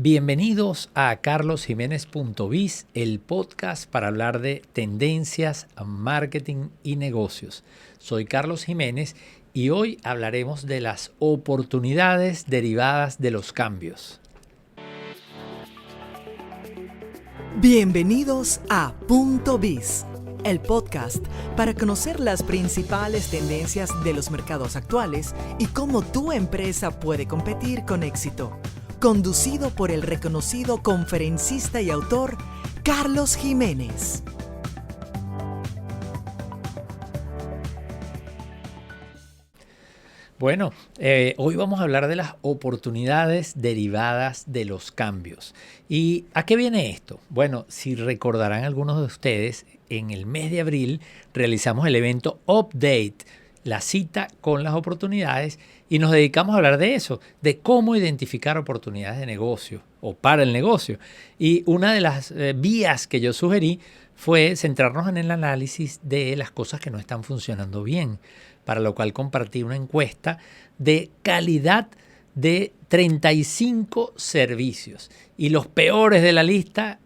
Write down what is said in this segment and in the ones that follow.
Bienvenidos a carlosjimenez.biz, el podcast para hablar de tendencias, marketing y negocios. Soy Carlos Jiménez y hoy hablaremos de las oportunidades derivadas de los cambios. Bienvenidos a Punto Biz, el podcast para conocer las principales tendencias de los mercados actuales y cómo tu empresa puede competir con éxito. Conducido por el reconocido conferencista y autor Carlos Jiménez. Bueno, hoy vamos a hablar de las oportunidades derivadas de los cambios. ¿Y a qué viene esto? Bueno, si recordarán algunos de ustedes, en el mes de abril realizamos el evento Update, la cita con las oportunidades, y nos dedicamos a hablar de eso, de cómo identificar oportunidades de negocio o para el negocio. Y una de las vías que yo sugerí fue centrarnos en el análisis de las cosas que no están funcionando bien, para lo cual compartí una encuesta de calidad de 35 servicios. Y los peores de la lista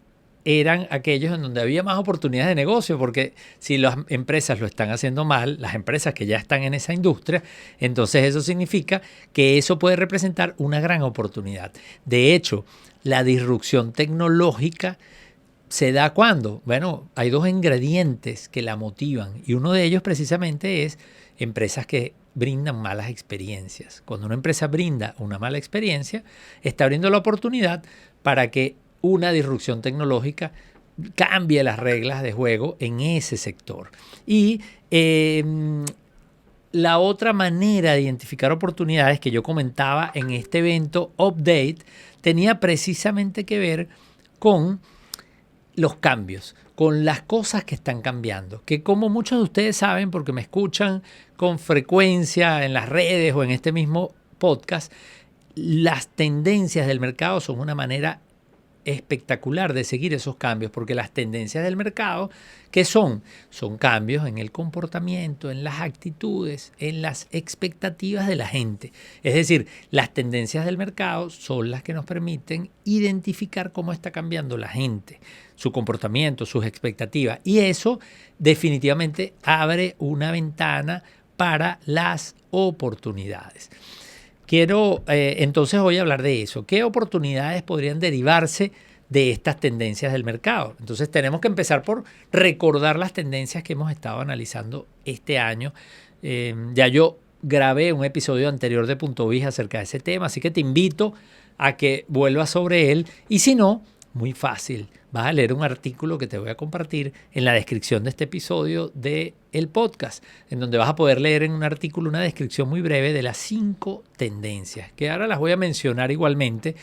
eran aquellos en donde había más oportunidades de negocio, porque si las empresas lo están haciendo mal, las empresas que ya están en esa industria, entonces eso significa que eso puede representar una gran oportunidad. De hecho, la disrupción tecnológica se da cuando, bueno, hay dos ingredientes que la motivan y uno de ellos precisamente es empresas que brindan malas experiencias. Cuando una empresa brinda una mala experiencia, está abriendo la oportunidad para que una disrupción tecnológica cambie las reglas de juego en ese sector. Y la otra manera de identificar oportunidades que yo comentaba en este evento Update tenía precisamente que ver con los cambios, con las cosas que están cambiando, que como muchos de ustedes saben, porque me escuchan con frecuencia en las redes o en este mismo podcast, las tendencias del mercado son una manera espectacular de seguir esos cambios, porque las tendencias del mercado, ¿qué son? Son cambios en el comportamiento, en las actitudes, en las expectativas de la gente. Es decir, las tendencias del mercado son las que nos permiten identificar cómo está cambiando la gente, su comportamiento, sus expectativas, y eso definitivamente abre una ventana para las oportunidades. Quiero entonces hoy hablar de eso. ¿Qué oportunidades podrían derivarse de estas tendencias del mercado? Entonces tenemos que empezar por recordar las tendencias que hemos estado analizando este año. Ya yo grabé un episodio anterior de Punto Biz acerca de ese tema, así que te invito a que vuelvas sobre él. Y si no, muy fácil, vas a leer un artículo que te voy a compartir en la descripción de este episodio del podcast, en donde vas a poder leer en un artículo una descripción muy breve de las 5 tendencias, que ahora las voy a mencionar igualmente,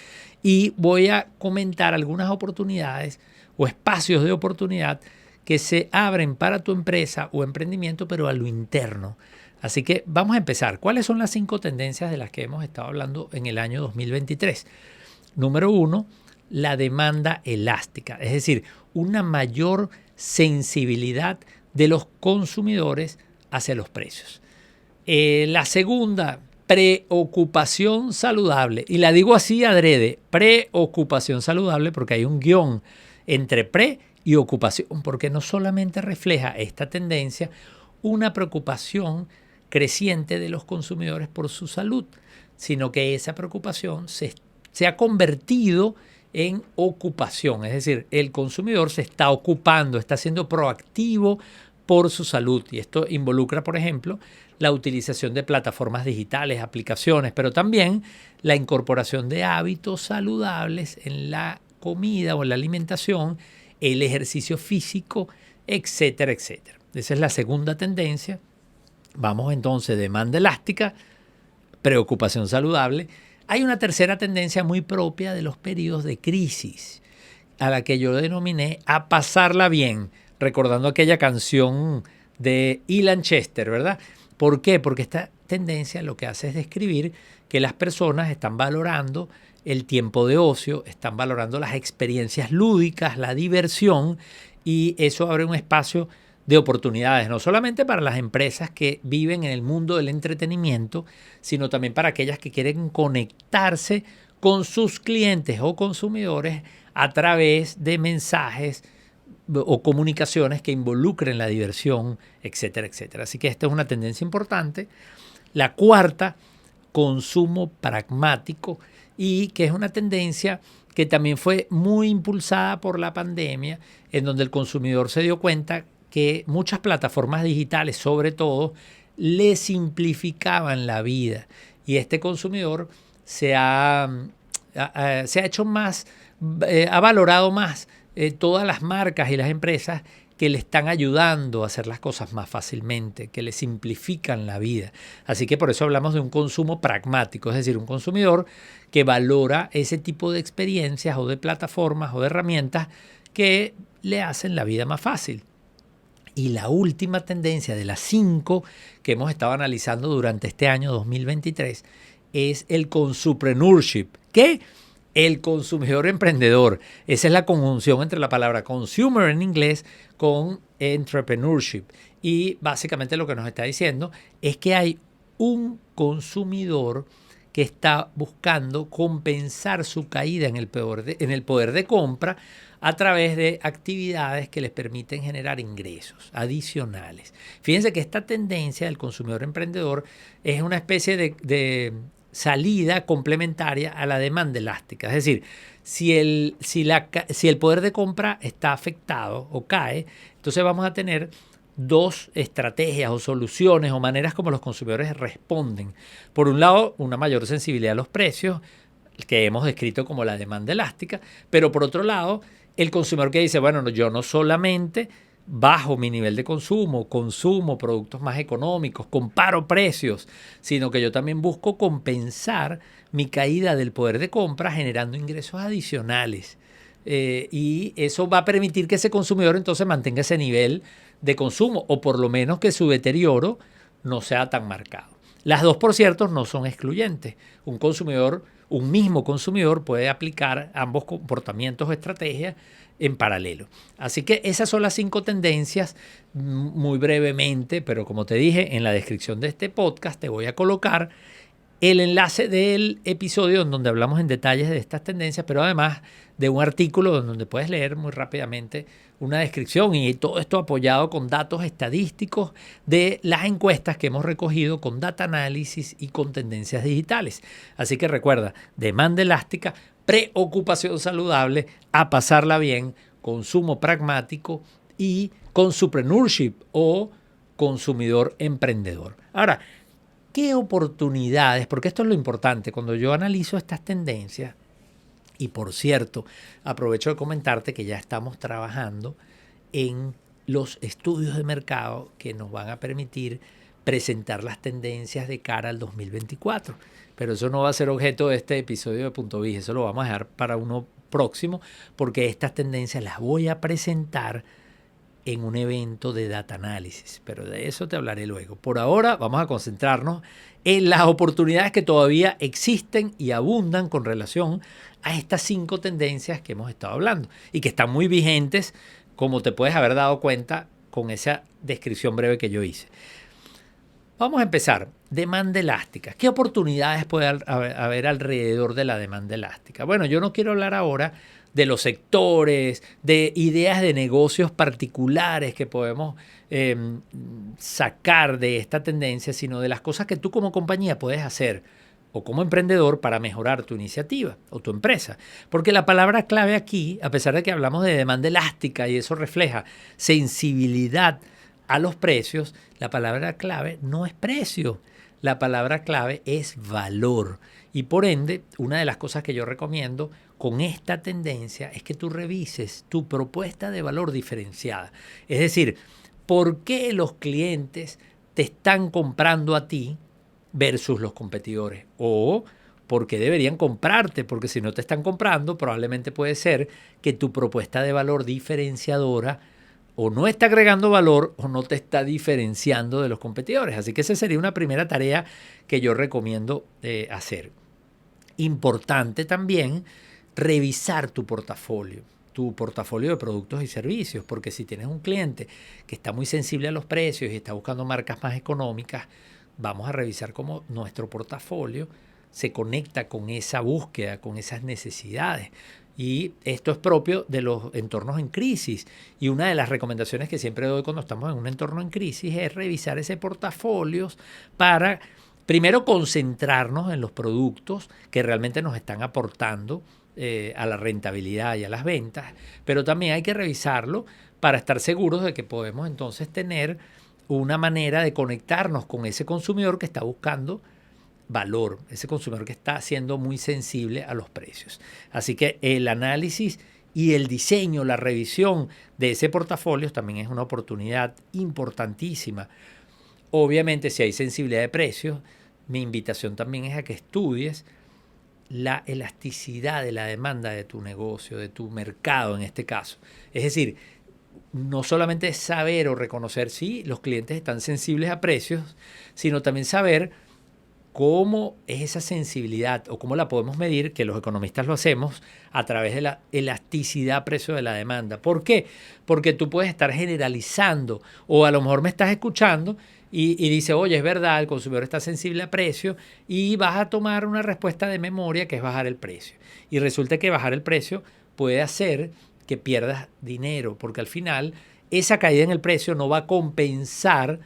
y voy a comentar algunas oportunidades o espacios de oportunidad que se abren para tu empresa o emprendimiento, pero a lo interno. Así que vamos a empezar. ¿Cuáles son las 5 tendencias de las que hemos estado hablando en el año 2023? Número 1, la demanda elástica, es decir, una mayor sensibilidad de los consumidores hacia los precios. La segunda, preocupación saludable, y la digo así adrede, preocupación saludable, porque hay un guión entre pre y ocupación, porque no solamente refleja esta tendencia una preocupación creciente de los consumidores por su salud, sino que esa preocupación se ha convertido en ocupación, es decir, el consumidor se está ocupando, está siendo proactivo por su salud, y esto involucra, por ejemplo, la utilización de plataformas digitales, aplicaciones, pero también la incorporación de hábitos saludables en la comida o en la alimentación, el ejercicio físico, etcétera, etcétera. Esa es la segunda tendencia. Vamos entonces, demanda elástica, preocupación saludable. Hay una tercera tendencia muy propia de los periodos de crisis, a la que yo denominé a pasarla bien, recordando aquella canción de Ilan Chester, ¿verdad? ¿Por qué? Porque esta tendencia lo que hace es describir que las personas están valorando el tiempo de ocio, están valorando las experiencias lúdicas, la diversión, y eso abre un espacio de oportunidades, no solamente para las empresas que viven en el mundo del entretenimiento, sino también para aquellas que quieren conectarse con sus clientes o consumidores a través de mensajes o comunicaciones que involucren la diversión, etcétera, etcétera. Así que esta es una tendencia importante. La cuarta, consumo pragmático, y que es una tendencia que también fue muy impulsada por la pandemia, en donde el consumidor se dio cuenta que muchas plataformas digitales, sobre todo, le simplificaban la vida. Y este consumidor se ha hecho más, ha valorado más todas las marcas y las empresas que le están ayudando a hacer las cosas más fácilmente, que le simplifican la vida. Así que por eso hablamos de un consumo pragmático, es decir, un consumidor que valora ese tipo de experiencias o de plataformas o de herramientas que le hacen la vida más fácil. Y la última tendencia de las 5 que hemos estado analizando durante este año 2023 es el consupreneurship. ¿Qué? El consumidor emprendedor. Esa es la conjunción entre la palabra consumer en inglés con entrepreneurship. Y básicamente lo que nos está diciendo es que hay un consumidor que está buscando compensar su caída en el poder de compra a través de actividades que les permiten generar ingresos adicionales. Fíjense que esta tendencia del consumidor emprendedor es una especie de salida complementaria a la demanda elástica. Es decir, si el poder de compra está afectado o cae, entonces vamos a tener dos estrategias o soluciones o maneras como los consumidores responden. Por un lado, una mayor sensibilidad a los precios, que hemos descrito como la demanda elástica, pero por otro lado, el consumidor que dice, bueno, yo no solamente bajo mi nivel de consumo productos más económicos, comparo precios, sino que yo también busco compensar mi caída del poder de compra generando ingresos adicionales. Y eso va a permitir que ese consumidor entonces mantenga ese nivel de consumo o por lo menos que su deterioro no sea tan marcado. Las dos, por cierto, no son excluyentes. Un mismo consumidor puede aplicar ambos comportamientos o estrategias en paralelo. Así que esas son las 5 tendencias muy brevemente, pero como te dije, en la descripción de este podcast te voy a colocar el enlace del episodio en donde hablamos en detalles de estas tendencias, pero además de un artículo donde puedes leer muy rápidamente una descripción y todo esto apoyado con datos estadísticos de las encuestas que hemos recogido con data análisis y con tendencias digitales. Así que recuerda, demanda elástica, preocupación saludable, a pasarla bien, consumo pragmático y consupreneurship o consumidor emprendedor. Ahora, ¿qué oportunidades? Porque esto es lo importante. Cuando yo analizo estas tendencias, y por cierto, aprovecho de comentarte que ya estamos trabajando en los estudios de mercado que nos van a permitir presentar las tendencias de cara al 2024. Pero eso no va a ser objeto de este episodio de Punto Biz, eso lo vamos a dejar para uno próximo, porque estas tendencias las voy a presentar en un evento de data análisis, pero de eso te hablaré luego. Por ahora vamos a concentrarnos en las oportunidades que todavía existen y abundan con relación a estas 5 tendencias que hemos estado hablando y que están muy vigentes, como te puedes haber dado cuenta con esa descripción breve que yo hice. Vamos a empezar. Demanda elástica. ¿Qué oportunidades puede haber alrededor de la demanda elástica? Bueno, yo no quiero hablar ahora de los sectores, de ideas de negocios particulares que podemos sacar de esta tendencia, sino de las cosas que tú como compañía puedes hacer o como emprendedor para mejorar tu iniciativa o tu empresa. Porque la palabra clave aquí, a pesar de que hablamos de demanda elástica y eso refleja sensibilidad a los precios, la palabra clave no es precio. La palabra clave es valor. Y por ende, una de las cosas que yo recomiendo con esta tendencia es que tú revises tu propuesta de valor diferenciada. Es decir, ¿por qué los clientes te están comprando a ti versus los competidores? O ¿por qué deberían comprarte? Porque si no te están comprando, probablemente puede ser que tu propuesta de valor diferenciadora o no está agregando valor o no te está diferenciando de los competidores. Así que esa sería una primera tarea que yo recomiendo hacer. Importante también revisar tu portafolio de productos y servicios, porque si tienes un cliente que está muy sensible a los precios y está buscando marcas más económicas, vamos a revisar cómo nuestro portafolio se conecta con esa búsqueda, con esas necesidades. Y esto es propio de los entornos en crisis. Y una de las recomendaciones que siempre doy cuando estamos en un entorno en crisis es revisar ese portafolio para, primero, concentrarnos en los productos que realmente nos están aportando a la rentabilidad y a las ventas. Pero también hay que revisarlo para estar seguros de que podemos entonces tener una manera de conectarnos con ese consumidor que está buscando valor, ese consumidor que está siendo muy sensible a los precios. Así que el análisis y el diseño, la revisión de ese portafolio también es una oportunidad importantísima. Obviamente, si hay sensibilidad de precios, mi invitación también es a que estudies la elasticidad de la demanda de tu negocio, de tu mercado en este caso. Es decir, no solamente saber o reconocer si los clientes están sensibles a precios, sino también saber cómo es esa sensibilidad o cómo la podemos medir, que los economistas lo hacemos a través de la elasticidad precio de la demanda. ¿Por qué? Porque tú puedes estar generalizando o a lo mejor me estás escuchando y dices, oye, es verdad, el consumidor está sensible a precio y vas a tomar una respuesta de memoria que es bajar el precio. Y resulta que bajar el precio puede hacer que pierdas dinero porque al final esa caída en el precio no va a compensar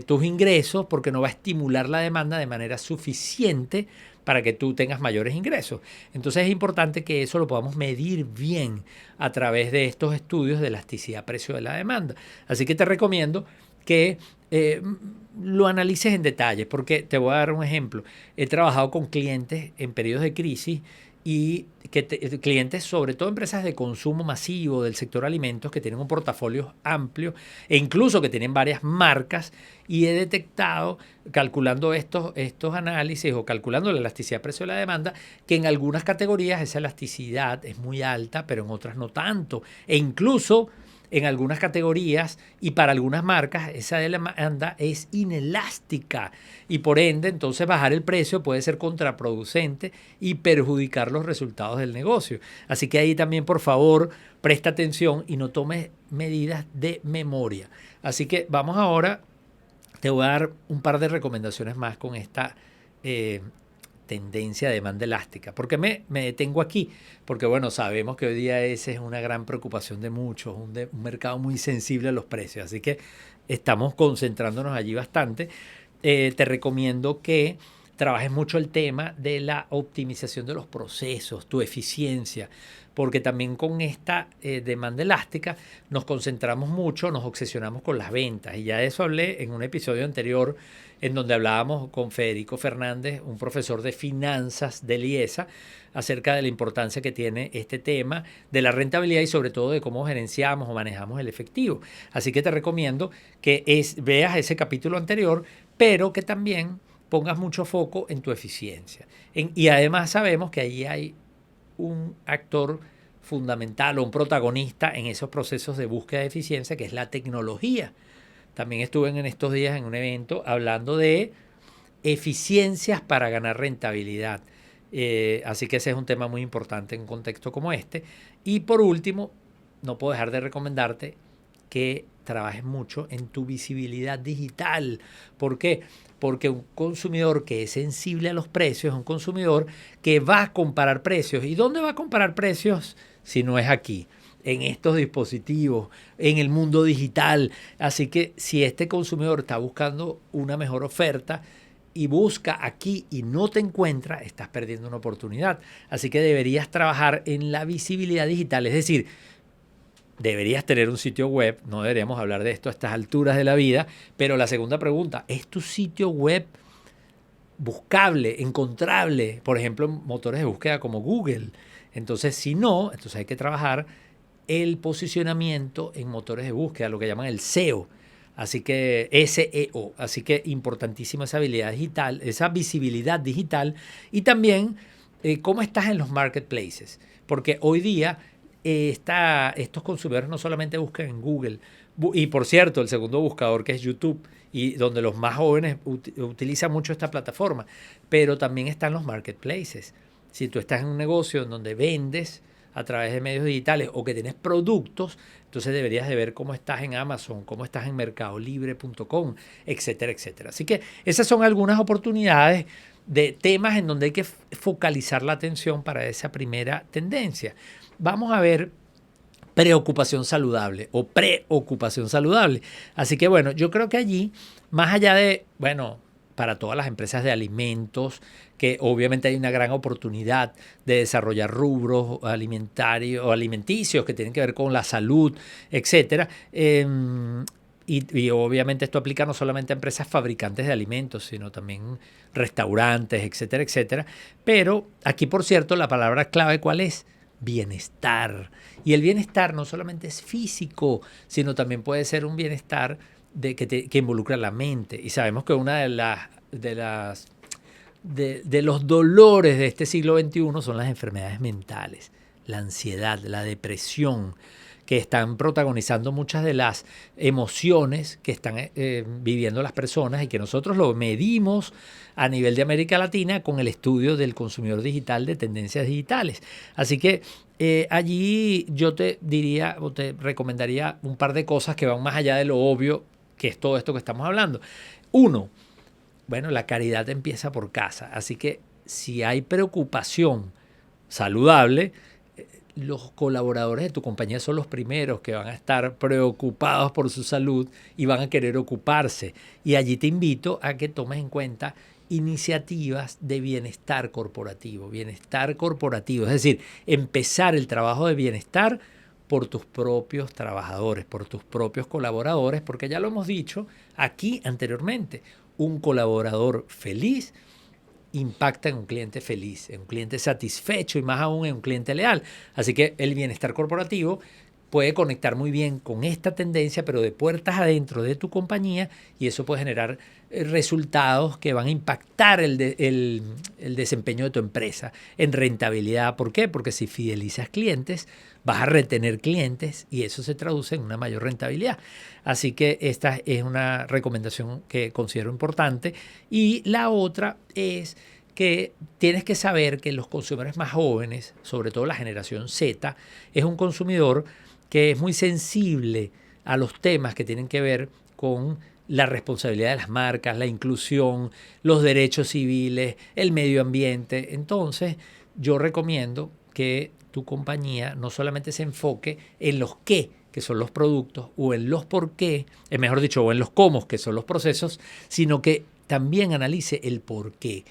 tus ingresos porque no va a estimular la demanda de manera suficiente para que tú tengas mayores ingresos. Entonces es importante que eso lo podamos medir bien a través de estos estudios de elasticidad precio de la demanda. Así que te recomiendo que lo analices en detalle porque te voy a dar un ejemplo. He trabajado con clientes en periodos de crisis y clientes, sobre todo empresas de consumo masivo del sector alimentos que tienen un portafolio amplio e incluso que tienen varias marcas y he detectado, calculando estos análisis o calculando la elasticidad precio de la demanda, que en algunas categorías esa elasticidad es muy alta, pero en otras no tanto. E incluso en algunas categorías y para algunas marcas esa demanda es inelástica y por ende entonces bajar el precio puede ser contraproducente y perjudicar los resultados del negocio. Así que ahí también por favor presta atención y no tomes medidas de memoria. Así que vamos ahora, te voy a dar un par de recomendaciones más con esta tendencia de demanda elástica. ¿Por qué me detengo aquí? Porque bueno, sabemos que hoy día esa es una gran preocupación de muchos, un mercado muy sensible a los precios, así que estamos concentrándonos allí bastante. Te recomiendo que trabajes mucho el tema de la optimización de los procesos, tu eficiencia, porque también con esta demanda elástica nos concentramos mucho, nos obsesionamos con las ventas. Y ya de eso hablé en un episodio anterior en donde hablábamos con Federico Fernández, un profesor de finanzas de IESA, acerca de la importancia que tiene este tema de la rentabilidad y sobre todo de cómo gerenciamos o manejamos el efectivo. Así que te recomiendo que veas ese capítulo anterior, pero que también pongas mucho foco en tu eficiencia. Y además sabemos que allí hay un actor fundamental o un protagonista en esos procesos de búsqueda de eficiencia, que es la tecnología. También estuve en estos días en un evento hablando de eficiencias para ganar rentabilidad. Así que ese es un tema muy importante en un contexto como este. Y por último, no puedo dejar de recomendarte que trabajes mucho en tu visibilidad digital. ¿Por qué? Porque un consumidor que es sensible a los precios es un consumidor que va a comparar precios. ¿Y dónde va a comparar precios si no es aquí? En estos dispositivos, en el mundo digital. Así que si este consumidor está buscando una mejor oferta y busca aquí y no te encuentra, estás perdiendo una oportunidad. Así que deberías trabajar en la visibilidad digital. Es decir, deberías tener un sitio web. No deberíamos hablar de esto a estas alturas de la vida. Pero la segunda pregunta, ¿es tu sitio web buscable, encontrable? Por ejemplo, en motores de búsqueda como Google. Entonces, si no, entonces hay que trabajar el posicionamiento en motores de búsqueda, lo que llaman el SEO. Así que SEO. Así que importantísima esa habilidad digital, esa visibilidad digital y también cómo estás en los marketplaces. Porque hoy día estos consumidores no solamente buscan en Google, y por cierto, el segundo buscador que es YouTube, y donde los más jóvenes utilizan mucho esta plataforma, pero también están los marketplaces. Si tú estás en un negocio en donde vendes a través de medios digitales o que tienes productos, entonces deberías de ver cómo estás en Amazon, cómo estás en mercadolibre.com, etcétera, etcétera. Así que esas son algunas oportunidades de temas en donde hay que focalizar la atención para esa primera tendencia. Vamos a ver preocupación saludable o preocupación saludable. Así que bueno, yo creo que allí, más allá de, bueno, para todas las empresas de alimentos, que obviamente hay una gran oportunidad de desarrollar rubros alimentarios o alimenticios que tienen que ver con la salud, etcétera. Y obviamente esto aplica no solamente a empresas fabricantes de alimentos, sino también restaurantes, etcétera, etcétera. Pero aquí, por cierto, la palabra clave, ¿cuál es? Bienestar. Y el bienestar no solamente es físico, sino también puede ser un bienestar que involucra la mente. Y sabemos que una de los dolores de este siglo XXI son las enfermedades mentales, la ansiedad, la depresión, que están protagonizando muchas de las emociones que están viviendo las personas y que nosotros lo medimos a nivel de América Latina con el estudio del consumidor digital de tendencias digitales. Así que allí yo te diría o te recomendaría un par de cosas que van más allá de lo obvio que es todo esto que estamos hablando. Uno, bueno, la caridad empieza por casa. Así que si hay preocupación saludable, los colaboradores de tu compañía son los primeros que van a estar preocupados por su salud y van a querer ocuparse. Y allí te invito a que tomes en cuenta iniciativas de bienestar corporativo. Es decir, empezar el trabajo de bienestar por tus propios trabajadores, por tus propios colaboradores, porque ya lo hemos dicho aquí anteriormente, un colaborador feliz impacta en un cliente feliz, en un cliente satisfecho y más aún en un cliente leal. Así que el bienestar corporativo puede conectar muy bien con esta tendencia, pero de puertas adentro de tu compañía, y eso puede generar resultados que van a impactar el desempeño de tu empresa en rentabilidad. ¿Por qué? Porque si fidelizas clientes, vas a retener clientes y eso se traduce en una mayor rentabilidad. Así que esta es una recomendación que considero importante. Y la otra es que tienes que saber que los consumidores más jóvenes, sobre todo la generación Z, es un consumidor que es muy sensible a los temas que tienen que ver con la responsabilidad de las marcas, la inclusión, los derechos civiles, el medio ambiente. Entonces, yo recomiendo que tu compañía no solamente se enfoque en los qué, que son los productos, o en los por qué, mejor dicho, o en los cómo, que son los procesos, sino que también analice el por qué.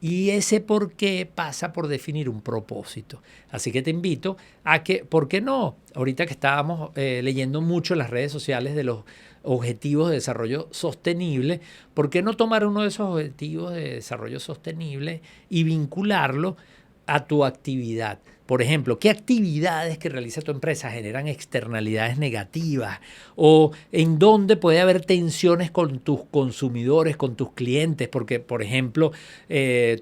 Y ese por qué pasa por definir un propósito. Así que te invito a que, ¿por qué no? Ahorita que estábamos leyendo mucho en las redes sociales de los objetivos de desarrollo sostenible, ¿por qué no tomar uno de esos objetivos de desarrollo sostenible y vincularlo a tu actividad? Por ejemplo, ¿qué actividades que realiza tu empresa generan externalidades negativas? ¿O en dónde puede haber tensiones con tus consumidores, con tus clientes? Porque, por ejemplo,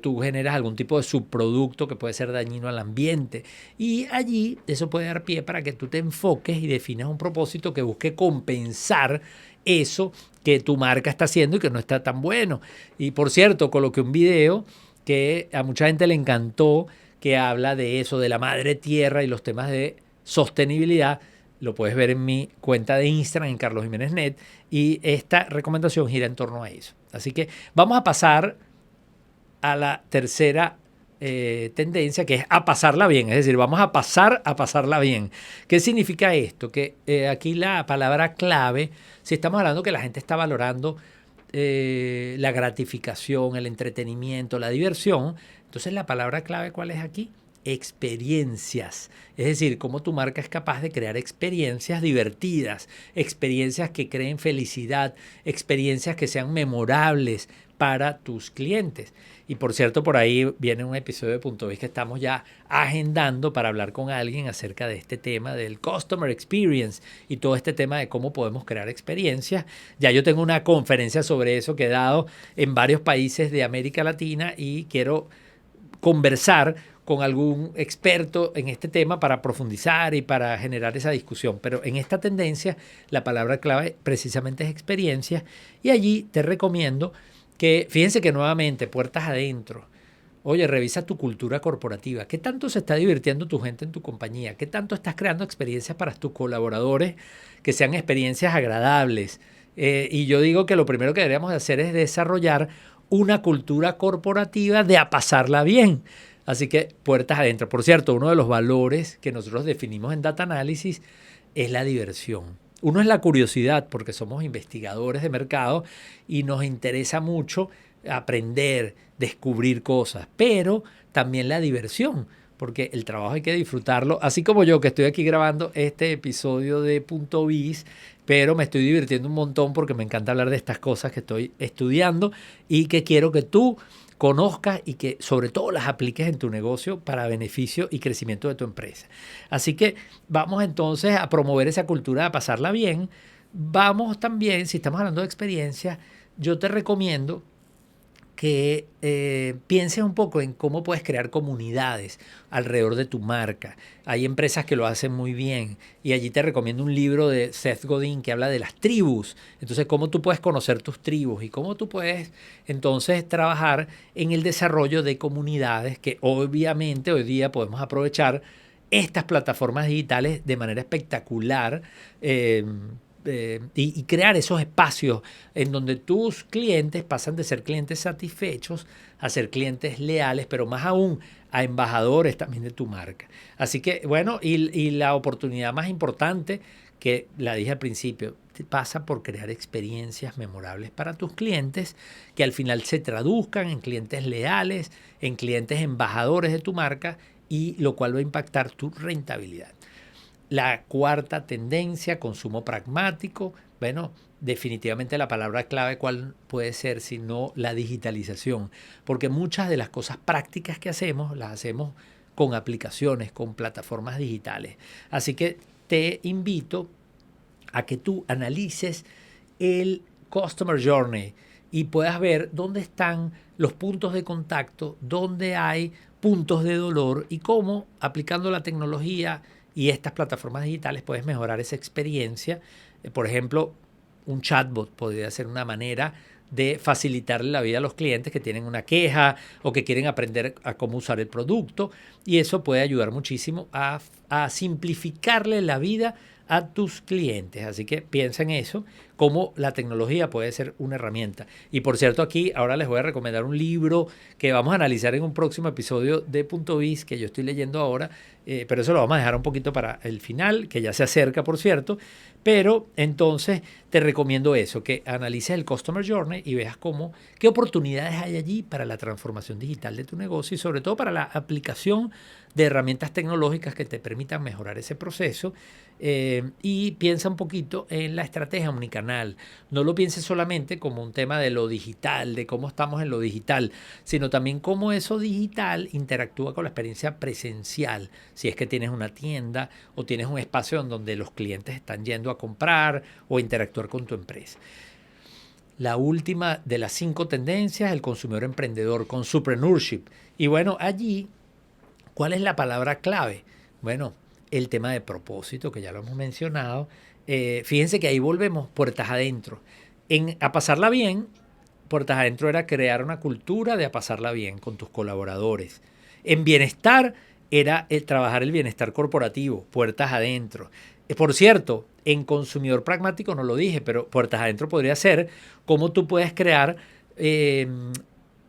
tú generas algún tipo de subproducto que puede ser dañino al ambiente. Y allí eso puede dar pie para que tú te enfoques y definas un propósito que busque compensar eso que tu marca está haciendo y que no está tan bueno. Y, por cierto, coloqué un video que a mucha gente le encantó, que habla de eso, de la madre tierra y los temas de sostenibilidad. Lo puedes ver en mi cuenta de Instagram, en Carlos Jiménez Net, y esta recomendación gira en torno a eso. Así que vamos a pasar a la tercera tendencia, que es a pasarla bien. Es decir, vamos a pasarla bien. ¿Qué significa esto? Que aquí la palabra clave, si estamos hablando que la gente está valorando la gratificación, el entretenimiento, la diversión, entonces la palabra clave, ¿cuál es aquí? Experiencias. Es decir, cómo tu marca es capaz de crear experiencias divertidas, experiencias que creen felicidad, experiencias que sean memorables para tus clientes. Y por cierto, por ahí viene un episodio de Punto Biz que estamos ya agendando para hablar con alguien acerca de este tema del Customer Experience y todo este tema de cómo podemos crear experiencias. Ya yo tengo una conferencia sobre eso que he dado en varios países de América Latina y quiero conversar con algún experto en este tema para profundizar y para generar esa discusión. Pero en esta tendencia la palabra clave precisamente es experiencia, y allí te recomiendo que, fíjense que nuevamente, puertas adentro, oye, revisa tu cultura corporativa. ¿Qué tanto se está divirtiendo tu gente en tu compañía? ¿Qué tanto estás creando experiencias para tus colaboradores que sean experiencias agradables? Y yo digo que lo primero que deberíamos hacer es desarrollar una cultura corporativa de a pasarla bien. Así que puertas adentro. Por cierto, uno de los valores que nosotros definimos en Data Analysis es la diversión. Uno es la curiosidad, porque somos investigadores de mercado y nos interesa mucho aprender, descubrir cosas, pero también la diversión, porque el trabajo hay que disfrutarlo, así como yo que estoy aquí grabando este episodio de Punto Biz, pero me estoy divirtiendo un montón porque me encanta hablar de estas cosas que estoy estudiando y que quiero que tú conozcas y que sobre todo las apliques en tu negocio para beneficio y crecimiento de tu empresa. Así que vamos entonces a promover esa cultura de pasarla bien. Vamos también, si estamos hablando de experiencia, yo te recomiendo que pienses un poco en cómo puedes crear comunidades alrededor de tu marca. Hay empresas que lo hacen muy bien y allí te recomiendo un libro de Seth Godin que habla de las tribus. Entonces, cómo tú puedes conocer tus tribus y cómo tú puedes entonces trabajar en el desarrollo de comunidades que obviamente hoy día podemos aprovechar estas plataformas digitales de manera espectacular. Y crear esos espacios en donde tus clientes pasan de ser clientes satisfechos a ser clientes leales, pero más aún a embajadores también de tu marca. Así que, bueno, y la oportunidad más importante, que la dije al principio, pasa por crear experiencias memorables para tus clientes que al final se traduzcan en clientes leales, en clientes embajadores de tu marca, y lo cual va a impactar tu rentabilidad. La cuarta tendencia, consumo pragmático. Bueno, definitivamente la palabra clave, ¿cuál puede ser sino la digitalización? Porque muchas de las cosas prácticas que hacemos, las hacemos con aplicaciones, con plataformas digitales. Así que te invito a que tú analices el Customer Journey y puedas ver dónde están los puntos de contacto, dónde hay puntos de dolor y cómo, aplicando la tecnología y estas plataformas digitales, puedes mejorar esa experiencia. Por ejemplo, un chatbot podría ser una manera de facilitarle la vida a los clientes que tienen una queja o que quieren aprender a cómo usar el producto, y eso puede ayudar muchísimo a simplificarle la vida a tus clientes. Así que piensa en eso, cómo la tecnología puede ser una herramienta. Y por cierto, aquí ahora les voy a recomendar un libro que vamos a analizar en un próximo episodio de Punto Biz, que yo estoy leyendo ahora, pero eso lo vamos a dejar un poquito para el final, que ya se acerca, por cierto. Pero entonces te recomiendo eso, que analices el Customer Journey y veas qué oportunidades hay allí para la transformación digital de tu negocio y sobre todo para la aplicación de herramientas tecnológicas que te permitan mejorar ese proceso. Y piensa un poquito en la estrategia omnicanal. No lo pienses solamente como un tema de lo digital, de cómo estamos en lo digital, sino también cómo eso digital interactúa con la experiencia presencial. Si es que tienes una tienda o tienes un espacio en donde los clientes están yendo a comprar o interactuar con tu empresa. La última de las 5 tendencias, el consumidor emprendedor, consupreneurship. Y bueno, allí, ¿cuál es la palabra clave? Bueno, el tema de propósito, que ya lo hemos mencionado. Fíjense que ahí volvemos puertas adentro. A pasarla bien, puertas adentro era crear una cultura de a pasarla bien con tus colaboradores. En bienestar era trabajar el bienestar corporativo, puertas adentro. Por cierto, en consumidor pragmático no lo dije, pero puertas adentro podría ser cómo tú puedes crear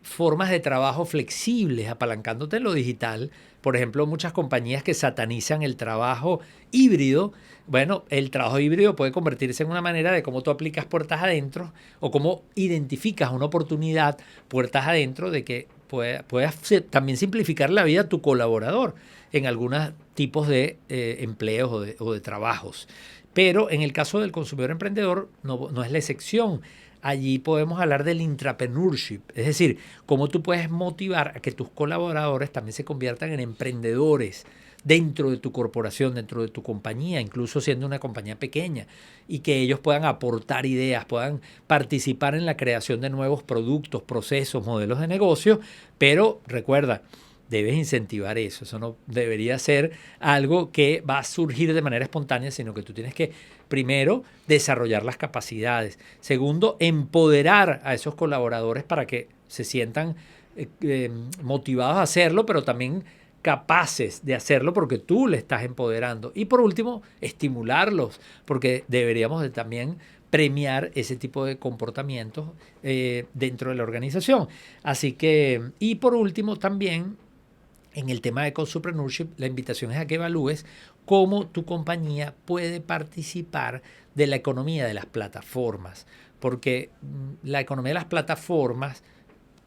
formas de trabajo flexibles, apalancándote en lo digital. Por ejemplo, muchas compañías que satanizan el trabajo híbrido. Bueno, el trabajo híbrido puede convertirse en una manera de cómo tú aplicas puertas adentro o cómo identificas una oportunidad puertas adentro de que puedas también simplificar la vida a tu colaborador en algunos tipos de empleos o de trabajos. Pero en el caso del consumidor emprendedor no es la excepción. Allí podemos hablar del intrapreneurship, es decir, cómo tú puedes motivar a que tus colaboradores también se conviertan en emprendedores dentro de tu corporación, dentro de tu compañía, incluso siendo una compañía pequeña, y que ellos puedan aportar ideas, puedan participar en la creación de nuevos productos, procesos, modelos de negocio, pero recuerda, debes incentivar eso. Eso no debería ser algo que va a surgir de manera espontánea, sino que tú tienes que, primero, desarrollar las capacidades. Segundo, empoderar a esos colaboradores para que se sientan motivados a hacerlo, pero también capaces de hacerlo porque tú le estás empoderando. Y por último, estimularlos, porque deberíamos de también premiar ese tipo de comportamientos dentro de la organización. Así que, y por último también, en el tema de Consupreneurship, la invitación es a que evalúes cómo tu compañía puede participar de la economía de las plataformas. Porque la economía de las plataformas,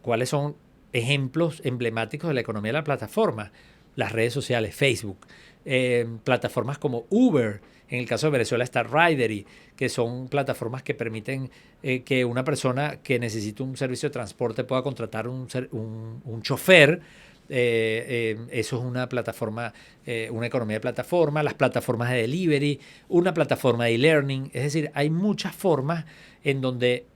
¿cuáles son ejemplos emblemáticos de la economía de la plataforma? Las redes sociales, Facebook, plataformas como Uber, en el caso de Venezuela está Ridery, que son plataformas que permiten que una persona que necesita un servicio de transporte pueda contratar un chofer. Eso es una plataforma, una economía de plataforma, las plataformas de delivery, una plataforma de e-learning. Es decir, hay muchas formas en donde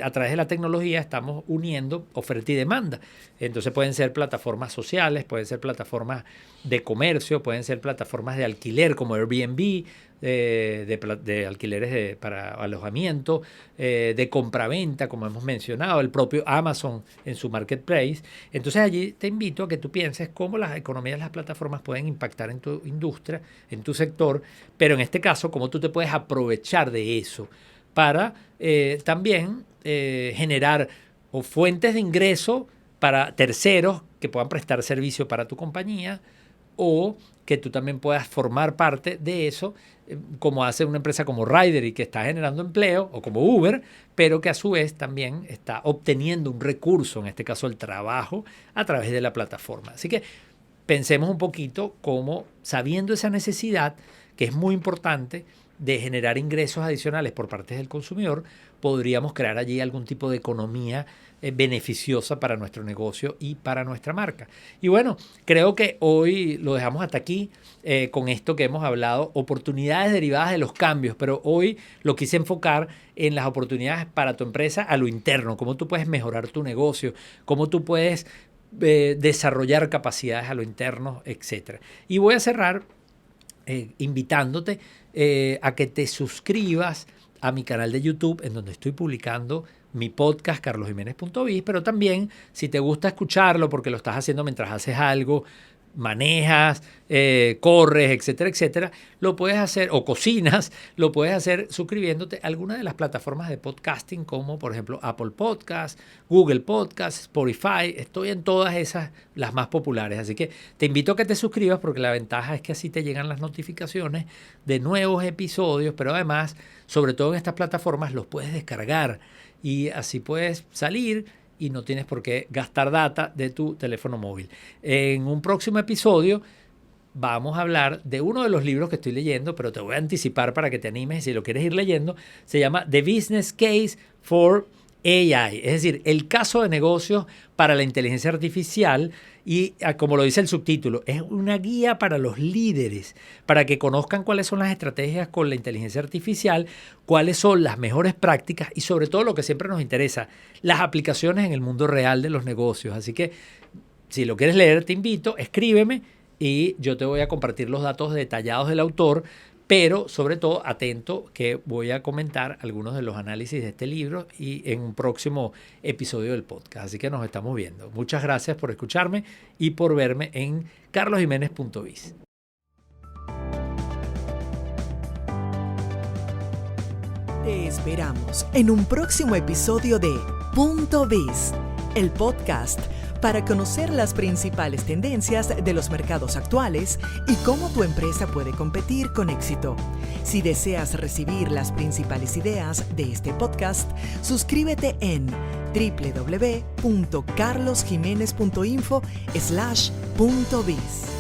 a través de la tecnología estamos uniendo oferta y demanda. Entonces pueden ser plataformas sociales, pueden ser plataformas de comercio, pueden ser plataformas de alquiler como Airbnb, de alquileres para alojamiento, de compraventa, como hemos mencionado, el propio Amazon en su marketplace. Entonces allí te invito a que tú pienses cómo las economías de las plataformas pueden impactar en tu industria, en tu sector, pero en este caso, cómo tú te puedes aprovechar de eso para también generar o fuentes de ingreso para terceros que puedan prestar servicio para tu compañía, o que tú también puedas formar parte de eso, como hace una empresa como Ridery, que está generando empleo, o como Uber, pero que a su vez también está obteniendo un recurso, en este caso el trabajo, a través de la plataforma. Así que pensemos un poquito cómo, sabiendo esa necesidad, que es muy importante, de generar ingresos adicionales por parte del consumidor, podríamos crear allí algún tipo de economía beneficiosa para nuestro negocio y para nuestra marca. Y bueno, creo que hoy lo dejamos hasta aquí con esto que hemos hablado, oportunidades derivadas de los cambios, pero hoy lo quise enfocar en las oportunidades para tu empresa a lo interno, cómo tú puedes mejorar tu negocio, cómo tú puedes desarrollar capacidades a lo interno, etc. Y voy a cerrar invitándote a que te suscribas a mi canal de YouTube, en donde estoy publicando mi podcast carlosjimenez.biz, pero también si te gusta escucharlo porque lo estás haciendo mientras haces algo, manejas, corres, etcétera, etcétera, lo puedes hacer, o cocinas, lo puedes hacer suscribiéndote a alguna de las plataformas de podcasting, como por ejemplo Apple Podcasts, Google Podcasts, Spotify. Estoy en todas esas, las más populares, así que te invito a que te suscribas, porque la ventaja es que así te llegan las notificaciones de nuevos episodios, pero además, sobre todo en estas plataformas, los puedes descargar y así puedes salir y no tienes por qué gastar data de tu teléfono móvil. En un próximo episodio vamos a hablar de uno de los libros que estoy leyendo, pero te voy a anticipar para que te animes, si lo quieres ir leyendo. Se llama The Business Case for AI, es decir, el caso de negocios para la inteligencia artificial, y como lo dice el subtítulo, es una guía para los líderes, para que conozcan cuáles son las estrategias con la inteligencia artificial, cuáles son las mejores prácticas y sobre todo lo que siempre nos interesa, las aplicaciones en el mundo real de los negocios. Así que si lo quieres leer, te invito, escríbeme y yo te voy a compartir los datos detallados del autor, pero sobre todo atento que voy a comentar algunos de los análisis de este libro y en un próximo episodio del podcast. Así que nos estamos viendo. Muchas gracias por escucharme y por verme en carlosjimenez.biz. Te esperamos en un próximo episodio de Punto Biz, el podcast para conocer las principales tendencias de los mercados actuales y cómo tu empresa puede competir con éxito. Si deseas recibir las principales ideas de este podcast, suscríbete en www.carlosjimenez.info/puntobiz.